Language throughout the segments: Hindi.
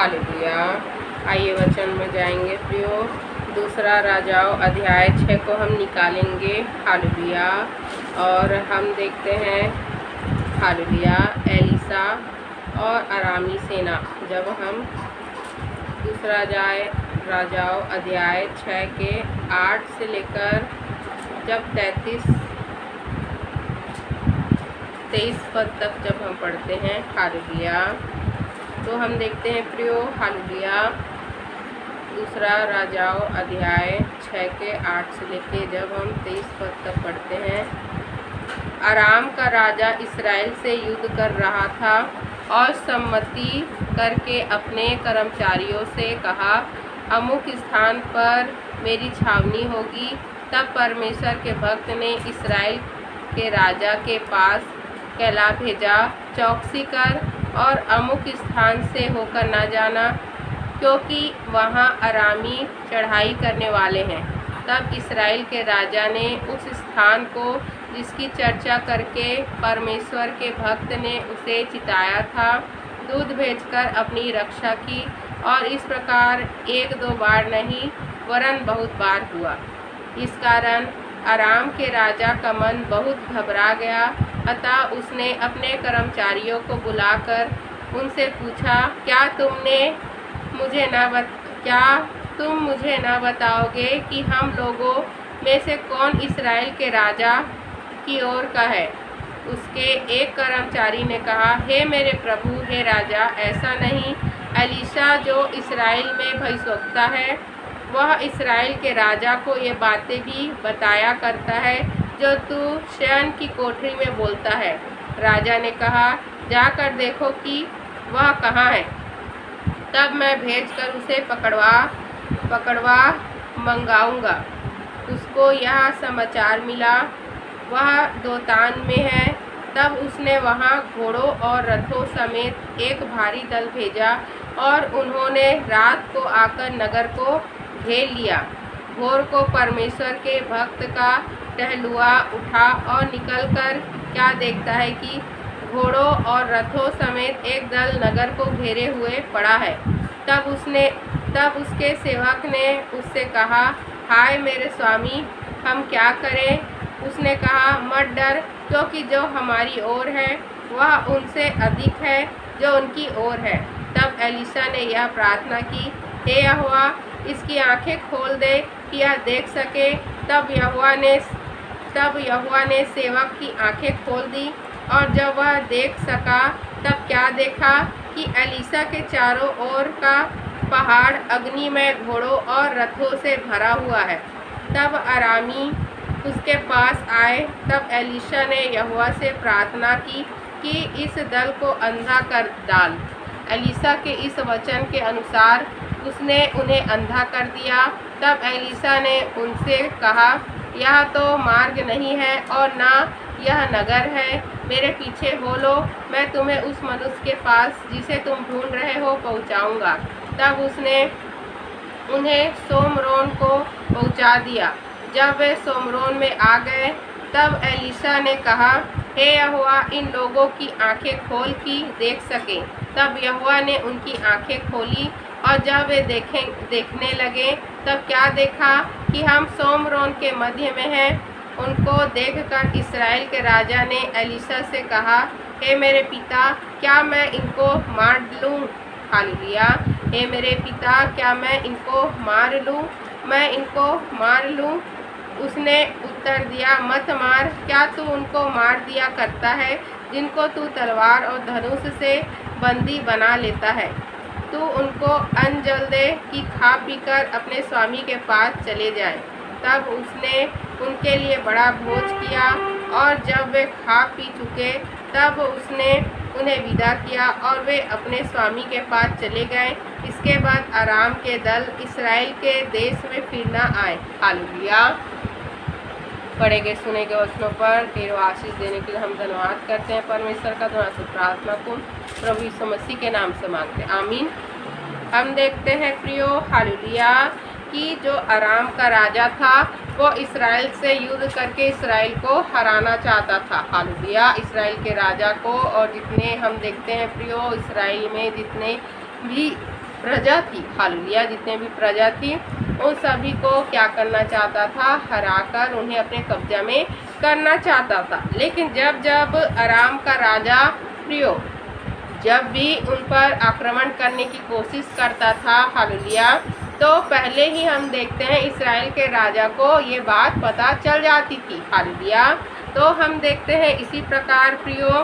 हालेलुया। आइए वचन में जाएंगे प्रियो। दूसरा राजाओं अध्याय 6 को हम निकालेंगे। हालेलुया। और हम देखते हैं हालेलुया एलिसा और अरामी सेना। जब हम दूसरा राजाओं अध्याय 6 के 8 से लेकर जब 23 पद तक जब हम पढ़ते हैं हालेलुया, तो हम देखते हैं प्रियो हालेलुया दूसरा राजाओं अध्याय 6 के 8 से लेके जब हम 23 पद तक पढ़ते हैं। अराम का राजा इस्राएल से युद्ध कर रहा था और सम्मति करके अपने कर्मचारियों से कहा, अमुक स्थान पर मेरी छावनी होगी। तब परमेश्वर के भक्त ने इस्राएल के राजा के पास कहला भेजा, चौकसी कर और अमुक स्थान से होकर न जाना, क्योंकि वहाँ अरामी चढ़ाई करने वाले हैं। तब इस्राएल के राजा ने उस स्थान को जिसकी चर्चा करके परमेश्वर के भक्त ने उसे चिताया था, दूध भेजकर अपनी रक्षा की। और इस प्रकार 1-2 बार नहीं वरन बहुत बार हुआ। इस कारण अराम के राजा का मन बहुत घबरा गया। अतः उसने अपने कर्मचारियों को बुलाकर उनसे पूछा, क्या तुम मुझे न बताओगे कि हम लोगों में से कौन इस्राएल के राजा की ओर का है? उसके एक कर्मचारी ने कहा, हे मेरे प्रभु, हे राजा, ऐसा नहीं। एलीशा जो इस्राएल में भविष्यवक्ता है, वह इस्राएल के राजा को ये बातें भी बताया करता है जो तू शयन की कोठरी में बोलता है। राजा ने कहा, जाकर देखो कि वह कहाँ है, तब मैं भेजकर उसे पकड़वा मंगाऊंगा। उसको यह समाचार मिला, वह दोतान में है। तब उसने वहाँ घोड़ों और रथों समेत एक भारी दल भेजा और उन्होंने रात को आकर नगर को घेर लिया। भोर को परमेश्वर के भक्त का टहलुआ उठा और निकलकर क्या देखता है कि घोड़ों और रथों समेत एक दल नगर को घेरे हुए पड़ा है। तब उसके सेवक ने उससे कहा, हाय मेरे स्वामी, हम क्या करें? उसने कहा, मत डर, क्योंकि जो हमारी ओर है वह उनसे अधिक है जो उनकी ओर है। तब एलीशा ने यह प्रार्थना की, हे यहोवा, इसकी आंखें खोल दे कि यह देख सके। तब यहोवा ने सेवक की आंखें खोल दी, और जब वह देख सका तब क्या देखा कि एलीशा के चारों ओर का पहाड़ अग्नि में घोड़ों और रथों से भरा हुआ है। तब अरामी उसके पास आए। तब एलीशा ने यहोवा से प्रार्थना की कि इस दल को अंधा कर डाल। एलीशा के इस वचन के अनुसार उसने उन्हें अंधा कर दिया। तब एलीशा ने उनसे कहा, यह तो मार्ग नहीं है और ना यह नगर है। मेरे पीछे हो लो, मैं तुम्हें उस मनुष्य के पास जिसे तुम ढूंढ रहे हो पहुंचाऊंगा। तब उसने उन्हें सोमरोन को पहुंचा दिया। जब वे सोमरोन में आ गए, तब एलीशा ने कहा, हे यहोवा, इन लोगों की आंखें खोल कि देख सके। तब यहोवा ने उनकी आंखें खोली, और जब वे देखने लगे तब क्या देखा कि हम सोमरोन के मध्य में हैं। उनको देखकर इस्राएल के राजा ने एलीशा से कहा, हे मेरे पिता, क्या मैं इनको मार लूँ? हालेलुया। हे मेरे पिता, क्या मैं इनको मार लूँ? मैं इनको मार लूँ? उसने उत्तर दिया, मत मार। क्या तू उनको मार दिया करता है जिनको तू तलवार और धनुष से बंदी बना लेता है? तू उनको अन्न जल दे कि खा पीकर अपने स्वामी के पास चले जाए। तब उसने उनके लिए बड़ा भोज किया, और जब वे खा पी चुके तब उसने उन्हें विदा किया और वे अपने स्वामी के पास चले गए। इसके बाद अराम के दल इस्राएल के देश में फिर न आए। हालेलुया। पढ़े गए सुने गए वचनों पर तेरे आशीष देने के लिए हम धन्यवाद करते हैं। परमेश्वर का धन्यवाद से प्रार्थना को प्रभु यीशु मसीह के नाम से मांगते हैं, आमीन। हम देखते हैं प्रियो हालेलुया कि जो अराम का राजा था वो इस्राएल से युद्ध करके इस्राएल को हराना चाहता था। हालेलुया। इस्राएल के राजा को, और जितने हम देखते हैं प्रियो इस्राएल में जितने भी प्रजा थी, हालेलुया, जितने भी प्रजा थी उन सभी को क्या करना चाहता था, हराकर उन्हें अपने कब्जा में करना चाहता था। लेकिन जब जब अराम का राजा प्रियो जब भी उन पर आक्रमण करने की कोशिश करता था, हालेलुया, तो पहले ही हम देखते हैं इस्राएल के राजा को ये बात पता चल जाती थी, हालेलुया। तो हम देखते हैं इसी प्रकार प्रियो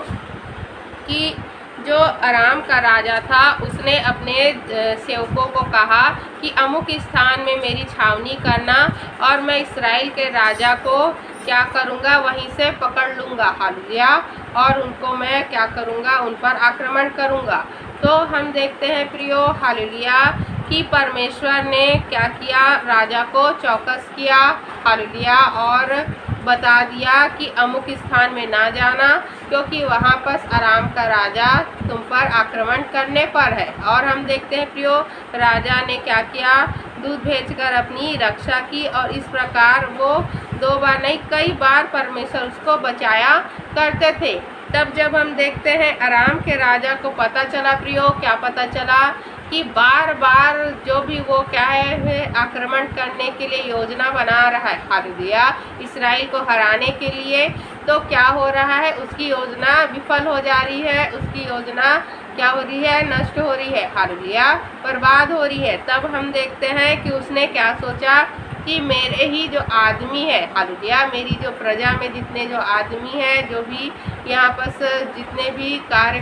कि जो अराम का राजा था उसने अपने सेवकों को कहा कि अमुक स्थान में मेरी छावनी करना और मैं इस्राएल के राजा को क्या करूँगा, वहीं से पकड़ लूँगा, हालेलुया, और उनको मैं क्या करूँगा, उन पर आक्रमण करूँगा। तो हम देखते हैं प्रियो, हालेलुया, कि परमेश्वर ने क्या किया, राजा को चौकस किया, हालेलुया, और बता दिया कि अमुक स्थान में ना जाना, क्योंकि वहाँ पर अराम का राजा तुम पर आक्रमण करने पर है। और हम देखते हैं प्रियो, राजा ने क्या किया, दूत भेजकर अपनी रक्षा की, और इस प्रकार वो 2 बार नहीं कई बार परमेश्वर उसको बचाया करते थे। तब जब हम देखते हैं अराम के राजा को पता चला प्रियो, क्या पता चला कि बार बार जो भी वो क्या है आक्रमण करने के लिए योजना बना रहा है, हालेलुया, इस्राएल को हराने के लिए, तो क्या हो रहा है, उसकी योजना विफल हो जा रही है, उसकी योजना क्या हो रही है, नष्ट हो रही है, हालेलुया, बर्बाद हो रही है। तब हम देखते हैं कि उसने क्या सोचा कि मेरे ही जो आदमी है, हालेलुया, मेरी जो प्रजा में जितने जो आदमी हैं, जो भी यहाँ पर जितने भी कार्य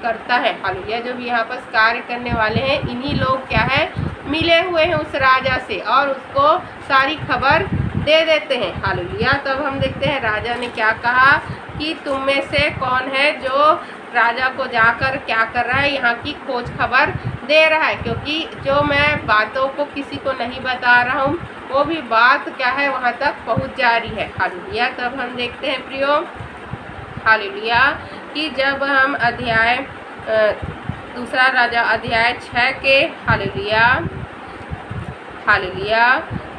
करता है, हालेलुया, जो भी यहाँ पर कार्य करने वाले हैं, इन्हीं लोग क्या है, मिले हुए हैं उस राजा से और उसको सारी खबर दे देते हैं, हालेलुया। तब हम देखते हैं राजा ने क्या कहा कि तुम में से कौन है जो राजा को जाकर क्या कर रहा है, यहाँ की खोज खबर दे रहा है, क्योंकि जो मैं बातों को किसी को नहीं बता रहा हूँ वो भी बात क्या है वहाँ तक पहुँच जा रही है, हालेलुया। तब हम देखते हैं प्रियो, हालेलुया, कि जब हम अध्याय 2 राजा अध्याय 6 के, हालेलुया, हालेलुया,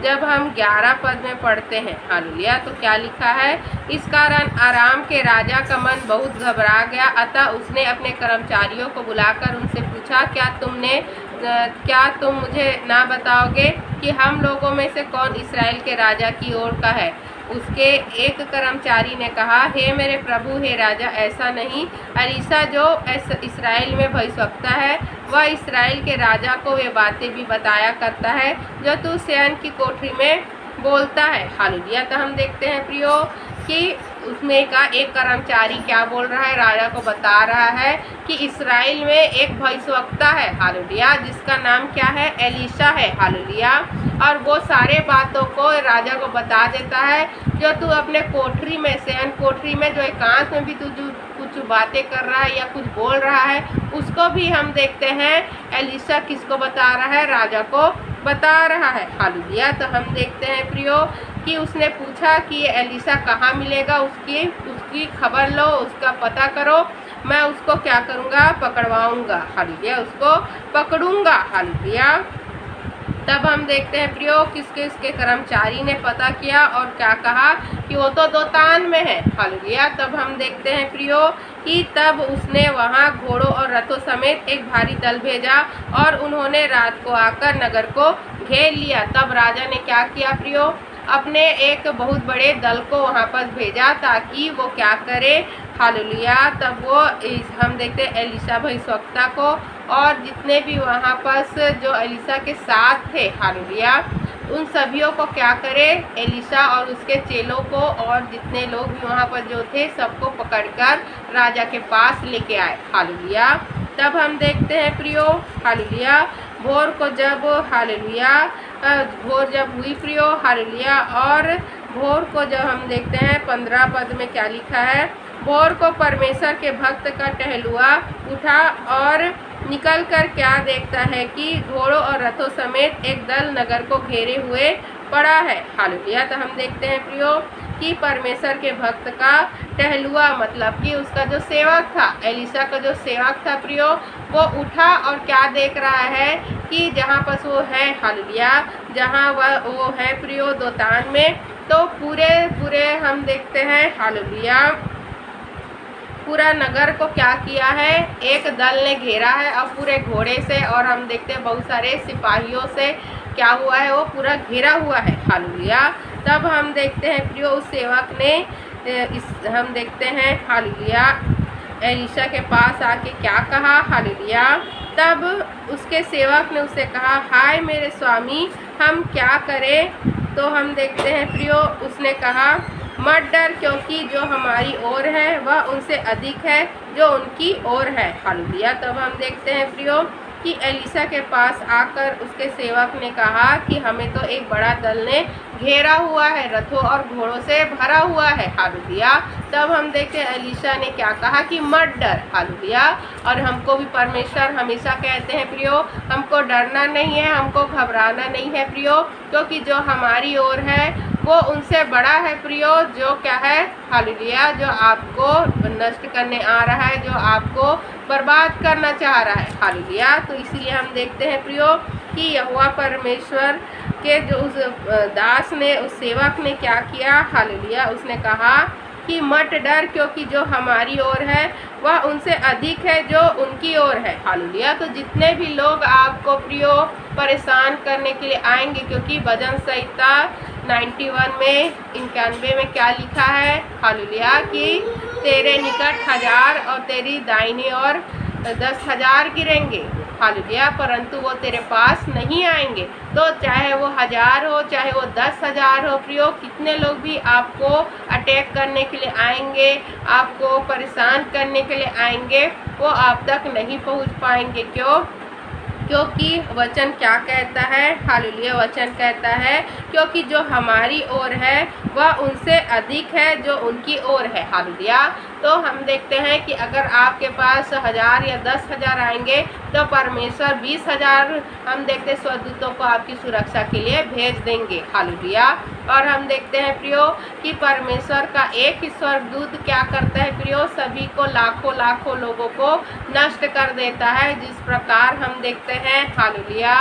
जब हम 11 पद में पढ़ते हैं, हालेलुया, तो क्या लिखा है, इस कारण अराम के राजा का मन बहुत घबरा गया, अतः उसने अपने कर्मचारियों को बुलाकर उनसे पूछा, क्या तुम मुझे ना बताओगे कि हम लोगों में से कौन इस्राएल के राजा की ओर का है। उसके एक कर्मचारी ने कहा, हे मेरे प्रभु, हे राजा, ऐसा नहीं, एलीशा जो इस्राएल में भविष्यवक्ता है, वह इस्राएल के राजा को वे बातें भी बताया करता है जो तू शयन की कोठरी में बोलता है, हालेलुया। तो हम देखते हैं प्रियो कि उसमें का एक कर्मचारी क्या बोल रहा है, राजा को बता रहा है कि इस्राएल में एक भविष्यवक्ता है, हालेलुया, जिसका नाम क्या है, एलीशा है, हालेलुया, और वो सारे बातों को राजा को बता देता है जो तू अपने कोठरी में, शयन कोठरी में, जो एकांत में भी तू जो कुछ बातें कर रहा है या कुछ बोल रहा है, उसको भी हम देखते हैं एलीशा किसको बता रहा है, राजा को बता रहा है, हालेलुया। तो हम देखते हैं प्रियो कि उसने पूछा कि ये एलीशा कहाँ मिलेगा, उसकी खबर लो, उसका पता करो, मैं उसको क्या करूँगा, पकड़वाऊँगा, हालेलुया, उसको पकड़ूँगा, हालेलुया। तब हम देखते हैं प्रियो किसके कर्मचारी ने पता किया और क्या कहा कि वो तो दोतान में है, हालेलुया। तब हम देखते हैं प्रियो कि तब उसने वहाँ घोड़ों और रथों समेत एक भारी दल भेजा और उन्होंने रात को आकर नगर को घेर लिया। तब राजा ने क्या किया प्रियो, अपने एक बहुत बड़े दल को वहाँ पर भेजा ताकि वो क्या करे, हालेलुया। तब वो हम देखते हैं एलीशा भविष्यवक्ता को और जितने भी वहाँ पर जो एलीशा के साथ थे, हालेलुया, उन सभियों को क्या करे, एलीशा और उसके चेलों को और जितने लोग भी वहाँ पर जो थे सबको पकड़कर राजा के पास लेके आए, हालेलुया। तब हम देखते हैं प्रियो, हालेलुया, भोर को जब, हालेलुया, भोर जब हुई प्रियो, हालेलुया, और भोर को जब हम देखते हैं 15 पद में क्या लिखा है, भोर को परमेश्वर के भक्त का टहलुआ उठा और निकल कर क्या देखता है कि घोड़ों और रथों समेत एक दल नगर को घेरे हुए पड़ा है, हालेलुया। तो हम देखते हैं प्रियो कि परमेश्वर के भक्त का टहलुआ मतलब कि उसका जो सेवक था, एलीशा का जो सेवक था प्रियो, वो उठा और क्या देख रहा है कि जहाँ पर वो है, हालेलुया, जहाँ वो है प्रियो दोतान में, तो पूरे हम देखते हैं, हालेलुया, पूरा नगर को क्या किया है, एक दल ने घेरा है और पूरे घोड़े से, और हम देखते हैं बहुत सारे सिपाहियों से क्या हुआ है, वो पूरा घेरा हुआ है। हालेलुया। तब हम देखते हैं प्रियो उस सेवक ने हम देखते हैं हालेलुया एलीशा के पास आके क्या कहा। हालेलुया। तब उसके सेवक ने उससे कहा, हाय मेरे स्वामी, हम क्या करें। तो हम देखते हैं प्रियो उसने कहा, मत डर, क्योंकि जो हमारी ओर है वह उनसे अधिक है जो उनकी ओर है। हालेलुया। तब हम देखते हैं प्रियो कि एलीशा के पास आकर उसके सेवक ने कहा कि हमें तो एक बड़ा दल ने घेरा हुआ है, रथों और घोड़ों से भरा हुआ है। हालेलुया। तब हम देखते हैं एलीशा ने क्या कहा कि मत डर। हालेलुया। और हमको भी परमेश्वर हमेशा कहते हैं प्रियो, हमको डरना नहीं है, हमको घबराना नहीं है प्रियो, क्योंकि जो हमारी ओर है वो उनसे बड़ा है प्रियो, जो क्या है, हालेलुया, जो आपको नष्ट करने आ रहा है, जो आपको बर्बाद करना चाह रहा है। हालेलुया। तो इसीलिए हम देखते हैं प्रियो कि यहोवा परमेश्वर के जो उस दास ने, उस सेवक ने क्या किया। हालेलुया। उसने कहा कि मत डर, क्योंकि जो हमारी ओर है वह उनसे अधिक है जो उनकी ओर है। हालेलुया। तो जितने भी लोग आपको प्रियो परेशान करने के लिए आएंगे, क्योंकि भजन संहिता 91 में 91 में क्या लिखा है। हालेलुया। कि तेरे निकट 1000 और तेरी दाहिनी ओर 10,000 गिरेंगे। हालेलुया। परंतु वो तेरे पास नहीं आएंगे। तो चाहे वो 1000 हो, चाहे वो 10,000 हो प्रियो, कितने लोग भी आपको अटैक करने के लिए आएंगे, आपको परेशान करने के लिए आएंगे, वो आप तक नहीं पहुंच पाएंगे। क्यों? क्योंकि वचन क्या कहता है। हालेलुया। वचन कहता है क्योंकि जो हमारी ओर है वह उनसे अधिक है जो उनकी ओर है। हालेलुया। तो हम देखते हैं कि अगर आपके पास 1000 या 10,000 आएंगे तो परमेश्वर 20,000 हम देखते हैं स्वर्गदूतों को आपकी सुरक्षा के लिए भेज देंगे। हालेलुया। और हम देखते हैं प्रियो कि परमेश्वर का एक ही स्वर्गदूत क्या करता है प्रियो, सभी को, लाखों लाखों लोगों को नष्ट कर देता है। जिस प्रकार हम देखते हैं, हालेलुया,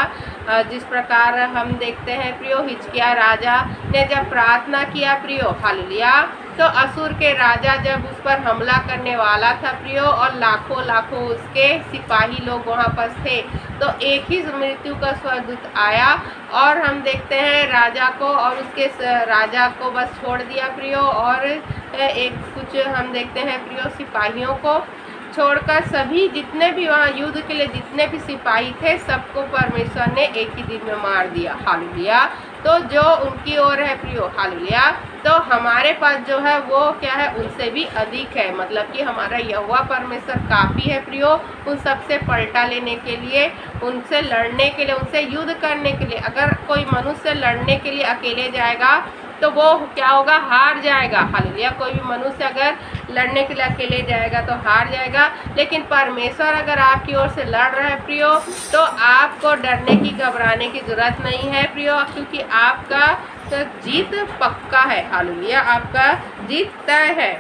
जिस प्रकार हम देखते हैं प्रियो, हिजकिय्याह राजा ने जब प्रार्थना किया प्रियो, हालेलुया, तो असुर के राजा जब उस पर हमला करने वाला था प्रियो, और लाखों लाखों उसके सिपाही लोग वहाँ पर थे, तो एक ही मृत्यु का स्वर्गदूत आया और हम देखते हैं राजा को और उसके राजा को बस छोड़ दिया प्रियो, और एक कुछ हम देखते हैं प्रियो सिपाहियों को छोड़कर सभी जितने भी वहाँ युद्ध के लिए जितने भी सिपाही थे सबको परमेश्वर ने एक ही दिन में मार दिया। हालेलुया। तो जो उनकी ओर है प्रियो, हालेलुया, तो हमारे पास जो है वो क्या है, उनसे भी अधिक है। मतलब कि हमारा यहोवा परमेश्वर काफ़ी है प्रियो उन सबसे पलटा लेने के लिए, उनसे लड़ने के लिए, उनसे युद्ध करने के लिए। अगर कोई मनुष्य लड़ने के लिए अकेले जाएगा तो वो क्या होगा, हार जाएगा। हालेलुया। कोई भी मनुष्य अगर लड़ने के लिए अकेले जाएगा तो हार जाएगा, लेकिन परमेश्वर अगर आपकी ओर से लड़ रहा है प्रियो, तो आपको डरने की, घबराने की जरूरत नहीं है प्रियो, क्योंकि आपका तो जीत पक्का है। हालेलुया। आपका जीत तय है।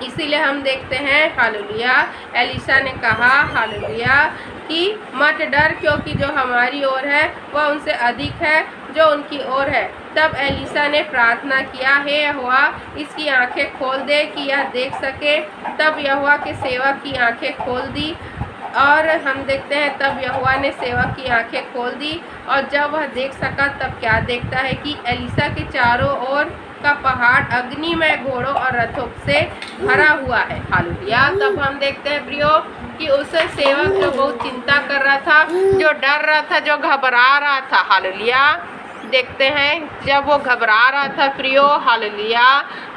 इसीलिए हम देखते हैं, हालेलुया, एलीशा ने कहा, हालेलुया, कि मत डर, क्योंकि जो हमारी ओर है वह उनसे अधिक है जो उनकी ओर है। तब एलीशा ने प्रार्थना किया, हे यहोवा, इसकी आंखें खोल दे कि यह देख सके। तब यहोवा के सेवक की आंखें खोल दी, और हम देखते हैं तब यहोवा ने सेवक की आंखें खोल दी, और जब वह देख सका तब क्या देखता है कि एलीशा के चारों ओर का पहाड़ अग्नि में घोड़ों और रथों से भरा हुआ है। हालेलुया। तब हम देखते हैं प्रियो कि उस सेवक जो बहुत चिंता कर रहा था, जो डर रहा था, जो घबरा रहा था, हालेलुया, देखते हैं जब वो घबरा रहा था प्रियो, हालेलुया,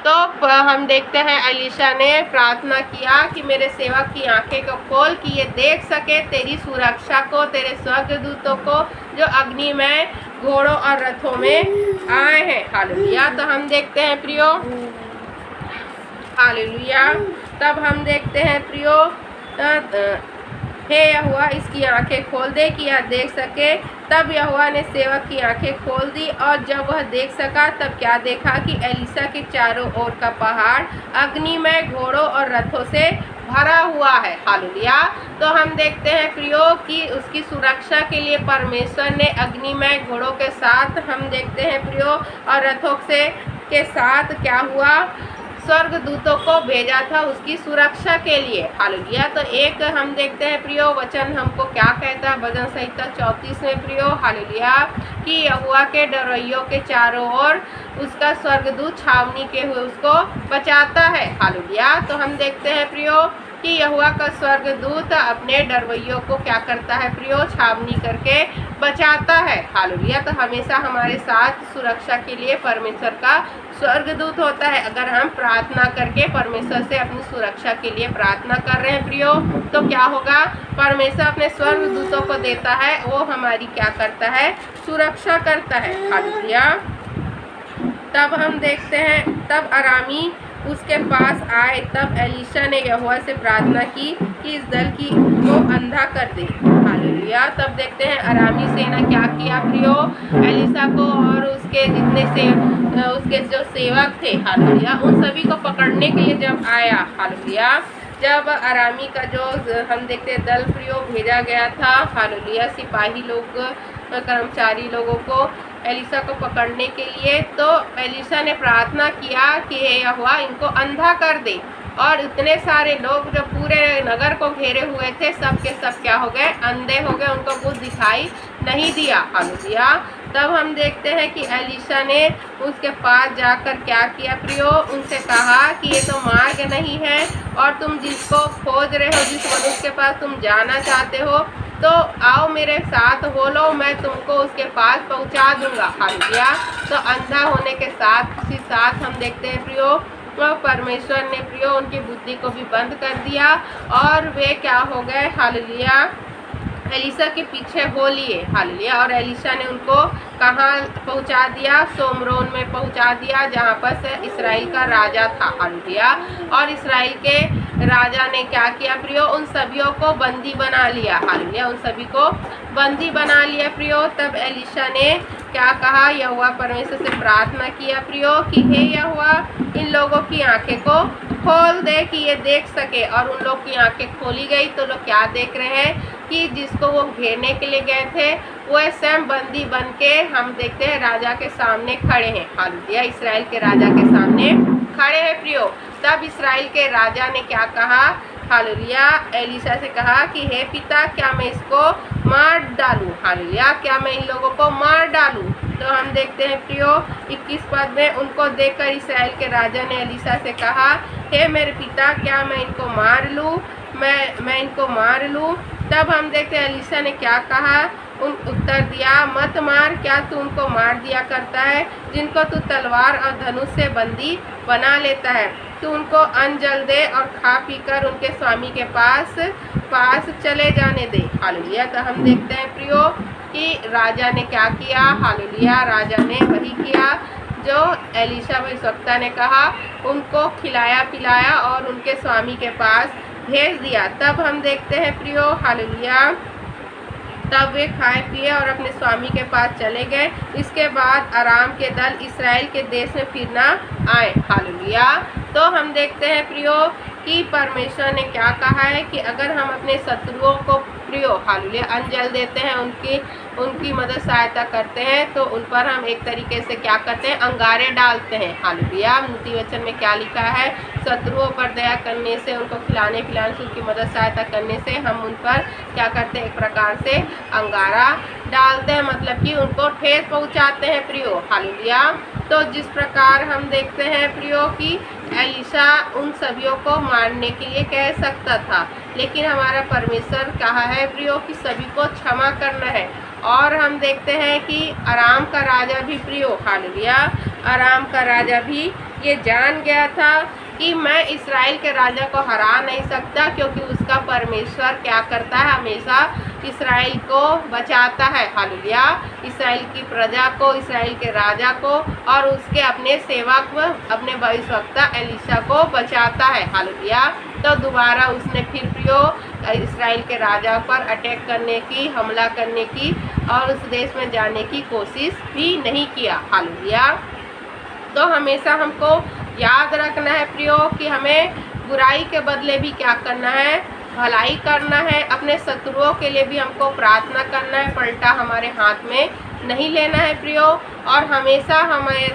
तो हम देखते हैं एलीशा ने प्रार्थना किया कि मेरे सेवक की आंखें को खोल कि ये देख सके तेरी सुरक्षा को, तेरे स्वर्गदूतों को जो अग्नि में घोड़ों और रथों में आए हैं। हालेलुया। तो हम देखते हैं प्रियो, हालेलुया, तब हम देखते हैं प्रियो, हे यहोवा, इसकी आंखें खोल दे कि यह देख सके। तब यहोवा ने सेवक की आंखें खोल दी, और जब वह देख सका तब क्या देखा कि एलीशा के चारों ओर का पहाड़ अग्नि में घोड़ों और रथों से भरा हुआ है। हालेलुया। तो हम देखते हैं प्रियो कि उसकी सुरक्षा के लिए परमेश्वर ने अग्नि में घोड़ों के साथ, हम देखते हैं प्रियो, और रथों से के साथ क्या हुआ, स्वर्गदूतों को भेजा था उसकी सुरक्षा के लिए। हालेलुया। तो एक हम देखते हैं प्रियो वचन हमको क्या कहता है भजन संहिता 34 में प्रियो, हालेलुया, कि यहोवा के डरवैयों के चारों ओर उसका स्वर्गदूत छावनी के हुए उसको बचाता है। हालेलुया। तो हम देखते हैं प्रियो कि यहोवा का स्वर्गदूत अपने डरवैयों को क्या करता है प्रियो, छावनी करके बचाता है। हालेलुया। तो हमेशा हमारे साथ सुरक्षा के लिए परमेश्वर का स्वर्गदूत होता है। अगर हम प्रार्थना करके परमेश्वर से अपनी सुरक्षा के लिए प्रार्थना कर रहे हैं प्रियो, तो क्या होगा, परमेश्वर अपने स्वर्गदूतों को देता है, वो हमारी क्या करता है, सुरक्षा करता है। हालेलुया। तब हम देखते हैं, तब अरामी उसके पास आए, तब एलीशा ने यहोवा से प्रार्थना की कि इस दल की को अंधा कर दे। हालेलुया। तब देखते हैं अरामी सेना क्या किया प्रियो, एलीशा को और उसके जितने से उसके जो सेवक थे, हालेलुया, उन सभी को पकड़ने के लिए जब आया, हालेलुया, जब अरामी का जो हम देखते हैं दल प्रियो भेजा गया था, हालेलुया, सिपाही लोग कर्मचारी लोगों को एलीशा को पकड़ने के लिए, तो एलीशा ने प्रार्थना किया कि हे यहोवा इनको अंधा कर दे। और इतने सारे लोग जो पूरे नगर को घेरे हुए थे, सब के सब क्या हो गए, अंधे हो गए, उनको कुछ दिखाई नहीं दिया। हालेलुया। तब हम देखते हैं कि एलीशा ने उसके पास जाकर क्या किया प्रियो, उनसे कहा कि ये तो मार्ग नहीं है, और तुम जिसको खोज रहे हो, जिस मनुष्य के पास तुम जाना चाहते हो, तो आओ मेरे साथ हो लो, मैं तुमको उसके पास पहुंचा दूंगा। हालेलुया। तो अंधा होने के साथ हम देखते हैं प्रियो, तो परमेश्वर ने प्रियो उनकी बुद्धि को भी बंद कर दिया, और वे क्या हो गए, हालेलुया, एलीशा के पीछे हो लिए। हालेलुया। और एलीशा ने उनको कहाँ पहुँचा दिया, सोमरोन में पहुँचा दिया, जहाँ पर से इस्राएल का राजा था। हालेलुया। और इस्राएल के राजा ने क्या किया प्रियो, उन सभियों को बंदी बना लिया। हालेलुया। उन सभी को बंदी बना लिया प्रियो। तब एलीशा ने क्या कहा, यहोवा परमेश्वर से प्रार्थना किया प्रियो कि हे यहोवा इन लोगों की आंखें को खोल दे कि ये देख सके। और उन लोग की आंखें खोली गई, तो लोग क्या देख रहे हैं कि जिसको वो घेरने के लिए गए थे, वो स्वयं बंदी बन के हम देखते हैं राजा के सामने खड़े हैं। हालेलुया। इस्राएल के राजा के सामने खड़े हैं प्रियो। तब इस्राएल के राजा ने क्या कहा, हालेलुया, एलीशा से कहा कि हे पिता, क्या मैं इसको मार डालूं। हालेलुया। क्या मैं इन लोगों को मार डालूं। तो हम देखते हैं प्रियो 21 पद में, उनको देखकर इस्राएल के राजा ने एलीशा से कहा, हे मेरे पिता, क्या मैं इनको मार लूं, मैं इनको मार लूं। तब हम देखते हैं एलीशा ने क्या कहा, उत्तर दिया, मत मार, क्या तू उनको मार दिया करता है जिनको तू तलवार और धनुष से बंदी बना लेता है। तू उनको अन्न जल दे और खा पी कर उनके स्वामी के पास चले जाने दे। हालेलुया। तो हम देखते हैं प्रियो कि राजा ने क्या किया, हालेलुया, राजा ने वही किया जो एलीशा भविष्यवक्ता ने कहा, उनको खिलाया पिलाया और उनके स्वामी के पास भेज दिया। तब हम देखते हैं प्रियो, हालेलुया, तब वे खाए पिए और अपने स्वामी के पास चले गए। इसके बाद अराम के दल इस्राएल के देश में फिर ना आए। हालेलुया। तो हम देखते हैं प्रियो कि परमेश्वर ने क्या कहा है कि अगर हम अपने शत्रुओं को प्रियो, हालेलुया, अन्न जल देते हैं, उनकी मदद सहायता करते हैं, तो उन पर हम एक तरीके से क्या करते हैं, अंगारे डालते हैं। हालेलुया। नीति वचन में क्या लिखा है, शत्रुओं पर दया करने से, उनको खिलाने पिलाने से, उनकी मदद सहायता करने से हम उन पर क्या करते हैं, एक प्रकार से अंगारा डालते हैं, मतलब कि उनको ठेस पहुंचाते हैं प्रियो। हालेलुया। तो जिस प्रकार हम देखते हैं प्रियो कि एलीशा उन सभियों को मारने के लिए कह सकता था, लेकिन हमारा परमेश्वर कहा है प्रियो कि सभी को क्षमा करना है। और हम देखते हैं कि अराम का राजा भी प्रियो, हालेलुया, अराम का राजा भी ये जान गया था कि मैं इस्राएल के राजा को हरा नहीं सकता, क्योंकि उसका परमेश्वर क्या करता है, हमेशा इस्राएल को बचाता है। हालेलुया। इस्राएल की प्रजा को, इस्राएल के राजा को और उसके अपने सेवक को, अपने भविष्यवक्ता एलीशा को बचाता है। हालेलुया। तो दोबारा उसने फिर प्रियो इस्राएल के राजा पर अटैक करने की, हमला करने की और उस देश में जाने की कोशिश भी नहीं किया। हालेलुया। तो हमेशा हमको याद रखना है प्रियो कि हमें बुराई के बदले भी क्या करना है, भलाई करना है। अपने शत्रुओं के लिए भी हमको प्रार्थना करना है, पलटा हमारे हाथ में नहीं लेना है प्रियो। और हमेशा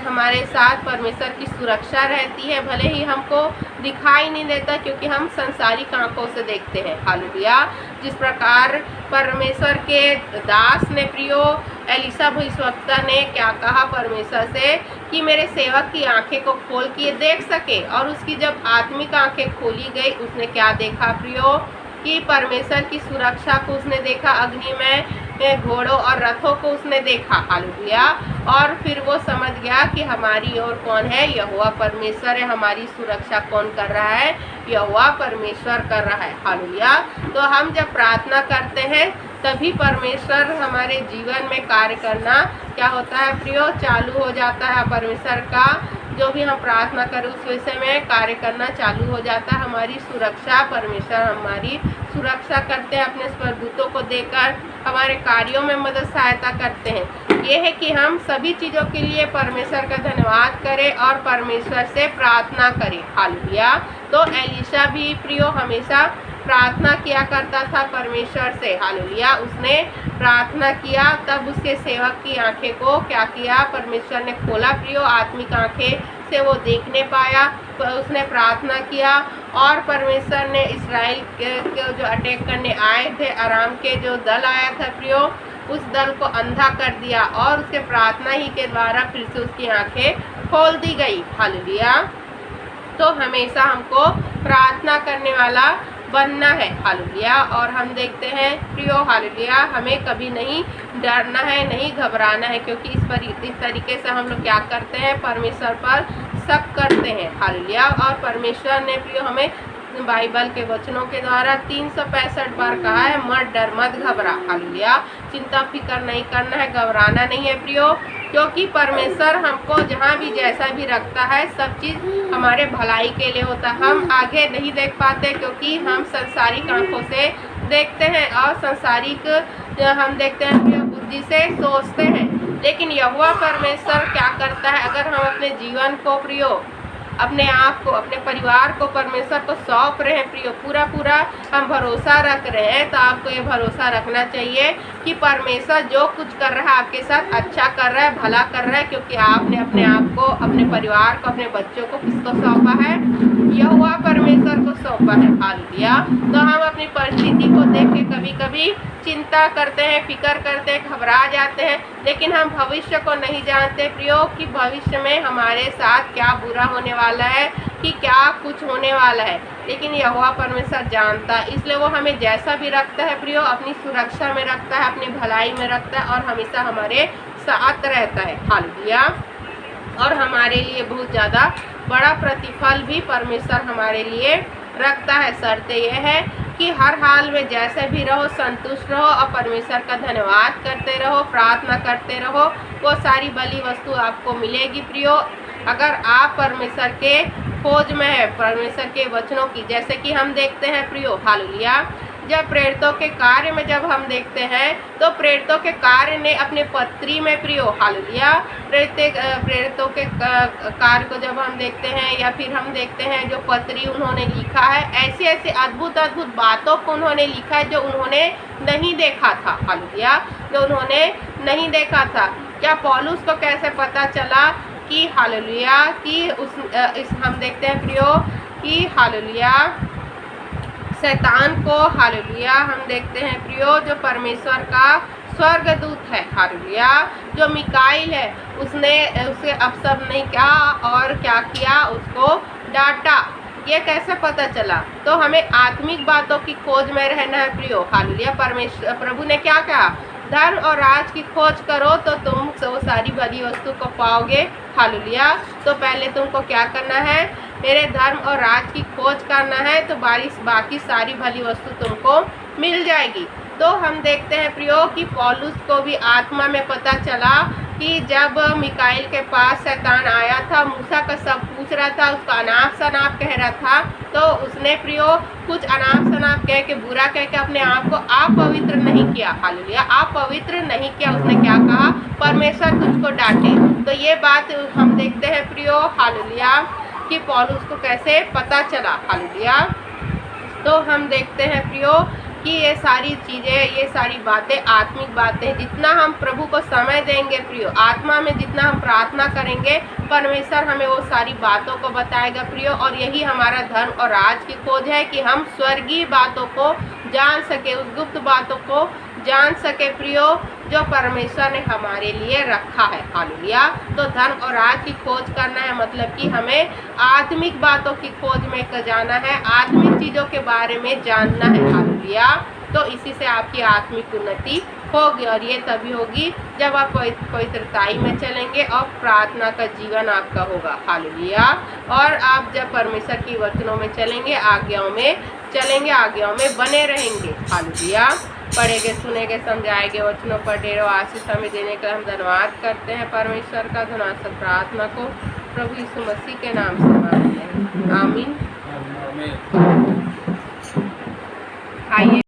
हमारे साथ परमेश्वर की सुरक्षा रहती है, भले ही हमको दिखाई नहीं देता क्योंकि हम संसारिक आंखों से देखते हैं। हालेलुया। जिस प्रकार परमेश्वर के दास ने प्रियो एलिशा भविष्यवक्ता ने क्या कहा परमेश्वर से कि मेरे सेवक की आंखें को खोल के देख सके, और उसकी जब आत्मिक आंखें खोली गई उसने क्या देखा प्रियो कि परमेश्वर की सुरक्षा को उसने देखा, अग्नि में घोड़ों और रथों को उसने देखा। हालेलुया। और फिर वो समझ गया कि हमारी ओर कौन है, यहोवा परमेश्वर है। हमारी सुरक्षा कौन कर रहा है, यहोवा परमेश्वर कर रहा है। हालेलुया। तो हम जब प्रार्थना करते हैं तभी परमेश्वर हमारे जीवन में कार्य करना क्या होता है प्रियो, चालू हो जाता है। परमेश्वर का जो भी हम प्रार्थना करें उस विषय में कार्य करना चालू हो जाता है। हमारी सुरक्षा, परमेश्वर हमारी सुरक्षा करते हैं, अपने स्वर्गदूतों को देकर हमारे कार्यों में मदद सहायता करते हैं। ये है कि हम सभी चीज़ों के लिए परमेश्वर का धन्यवाद करें और परमेश्वर से प्रार्थना करें। हालेलुया। तो एलिशा भी प्रियो हमेशा प्रार्थना किया करता था परमेश्वर से। हालेलुया। उसने प्रार्थना किया, तब उसके सेवक की आंखें को क्या किया, परमेश्वर ने खोला प्रियो, आत्मिक आंखें से वो देखने पाया। उसने प्रार्थना किया और परमेश्वर ने इस्राएल के जो अटैक करने आए थे, अराम के जो दल आया था प्रियो, उस दल को अंधा कर दिया और उसके प्रार्थना ही के द्वारा फिर से उसकी आंखें खोल दी गई। हालेलुया। तो हमेशा हमको प्रार्थना करने वाला बनना है। हालेलुया। और हम देखते हैं प्रियो हालेलुया, हमें कभी नहीं डरना है, नहीं घबराना है, क्योंककि इस तरीके से हम लोग क्या करते हैं, परमेश्वर पर शक करते हैं। हालेलुया। और परमेश्वर ने प्रियो हमें बाइबल के वचनों के द्वारा 365 बार कहा है, मत डर, मत घबरा। हालेलुया। चिंता फिक्र नहीं करना है, घबराना नहीं है प्रियो, क्योंकि परमेश्वर हमको जहाँ भी जैसा भी रखता है सब चीज़ हमारे भलाई के लिए होता है। हम आगे नहीं देख पाते क्योंकि हम संसारिक आंखों से देखते हैं और संसारिक हम देखते हैं प्रियो बुद्धि से सोचते हैं, लेकिन यहोवा परमेश्वर क्या करता है, अगर हम अपने जीवन को प्रियो, अपने आप को, अपने परिवार को परमेश्वर को सौंप रहे हैं प्रियो, पूरा हम भरोसा रख रहे हैं, तो आपको ये भरोसा रखना चाहिए कि परमेश्वर जो कुछ कर रहा है आपके साथ अच्छा कर रहा है, भला कर रहा है, क्योंकि आपने अपने आप को, अपने परिवार को, अपने बच्चों को किसको सौंपा है, यहोवा परमेश्वर को सौंपा है। हालेलुया। तो हम अपनी परिस्थिति को देख के कभी कभी चिंता करते हैं, फिक्र करते हैं, घबरा जाते हैं, लेकिन हम भविष्य को नहीं जानते प्रियो कि भविष्य में हमारे साथ क्या बुरा होने वाला है, कि क्या कुछ होने वाला है, लेकिन यहोवा परमेश्वर जानता है। इसलिए वो हमें जैसा भी रखता है प्रियो, अपनी सुरक्षा में रखता है, अपनी भलाई में रखता है और हमेशा हमारे साथ रहता है। हालेलुया। और हमारे लिए बहुत ज़्यादा बड़ा प्रतिफल भी परमेश्वर हमारे लिए रखता है। शर्त यह है कि हर हाल में जैसे भी रहो, संतुष्ट रहो और परमेश्वर का धन्यवाद करते रहो, प्रार्थना करते रहो, वो सारी भली वस्तु आपको मिलेगी प्रियो। अगर आप परमेश्वर के खोज में है, परमेश्वर के वचनों की, जैसे कि हम देखते हैं प्रियो हालेलुया, जब प्रेरितों के कार्य में जब हम देखते हैं तो प्रेरितों के कार्य ने अपने पत्री में प्रियो हालेलुया, प्रेरितों के कार्य को जब हम देखते हैं या फिर हम देखते हैं जो पत्री उन्होंने लिखा है, ऐसी ऐसी अद्भुत अद्भुत बातों को उन्होंने लिखा है जो उन्होंने नहीं देखा था। हालेलुया। जो उन्होंने नहीं देखा था। क्या पौलुस को कैसे पता चला कि हालेलुया कि हम देखते हैं प्रियो कि हालेलुया शैतान को हालेलुया हम देखते हैं प्रियो जो परमेश्वर का स्वर्गदूत है, हालेलुया, जो मिकाइल है, उसने उसे अपशब्द नहीं किया और क्या किया, उसको डांटा। ये कैसे पता चला? तो हमें आत्मिक बातों की खोज में रहना है प्रियो, हालेलुया। परमेश्वर प्रभु ने क्या कहा, धर्म और राज की खोज करो तो तुम वो सारी भली वस्तु को पाओगे, हालेलुया। तो पहले तुमको क्या करना है, मेरे धर्म और राज की खोज करना है, तो बाकी सारी भली वस्तु तुमको मिल जाएगी। तो हम देखते हैं प्रियो कि पौलुस को भी आत्मा में पता चला कि जब मिकाइल के पास शैतान आया था, मूसा का सब पूछ रहा था, उसका अनाप शनाप कह रहा था, तो उसने प्रियो कुछ अनाप शनाप कह के, बुरा कह के अपने आप को अपवित्र नहीं किया, हालेलुया, अपवित्र नहीं किया। उसने क्या कहा, परमेश्वर तुझको डांटे। तो ये बात हम देखते हैं प्रियो, हालेलुया, कि पौलुस को कैसे पता चला, हालेलुया। तो हम देखते हैं प्रियो कि ये सारी चीज़ें, ये सारी बातें आत्मिक बातें। जितना हम प्रभु को समय देंगे प्रियो, आत्मा में जितना हम प्रार्थना करेंगे, परमेश्वर हमें वो सारी बातों को बताएगा प्रियो। और यही हमारा धर्म और राज की खोज है कि हम स्वर्गीय बातों को जान सके, उस गुप्त बातों को जान सके प्रियो, जो परमेश्वर ने हमारे लिए रखा है। हालेलुया। तो धर्म और राज की खोज करना है मतलब कि हमें आत्मिक बातों की खोज में जाना है, आत्मिक चीज़ों के बारे में जानना है। हालेलुया। तो इसी से आपकी आत्मिक उन्नति होगी, और ये तभी होगी जब आप पवित्रताई में चलेंगे और प्रार्थना का जीवन आपका होगा। हालेलुया। और आप जब परमेश्वर की वचनों में चलेंगे, आज्ञाओं में चलेंगे, आज्ञाओं में बने रहेंगे। हालेलुया। पढ़ेंगे, सुनेंगे, समझाएंगे, वचनों पर ढेरों आशीष हमें देने का हम धन्यवाद करते हैं परमेश्वर का। धन्यवाद सब प्रार्थना को प्रभु यीशु मसीह के नाम से मांगते हैं, आमीन। आइए।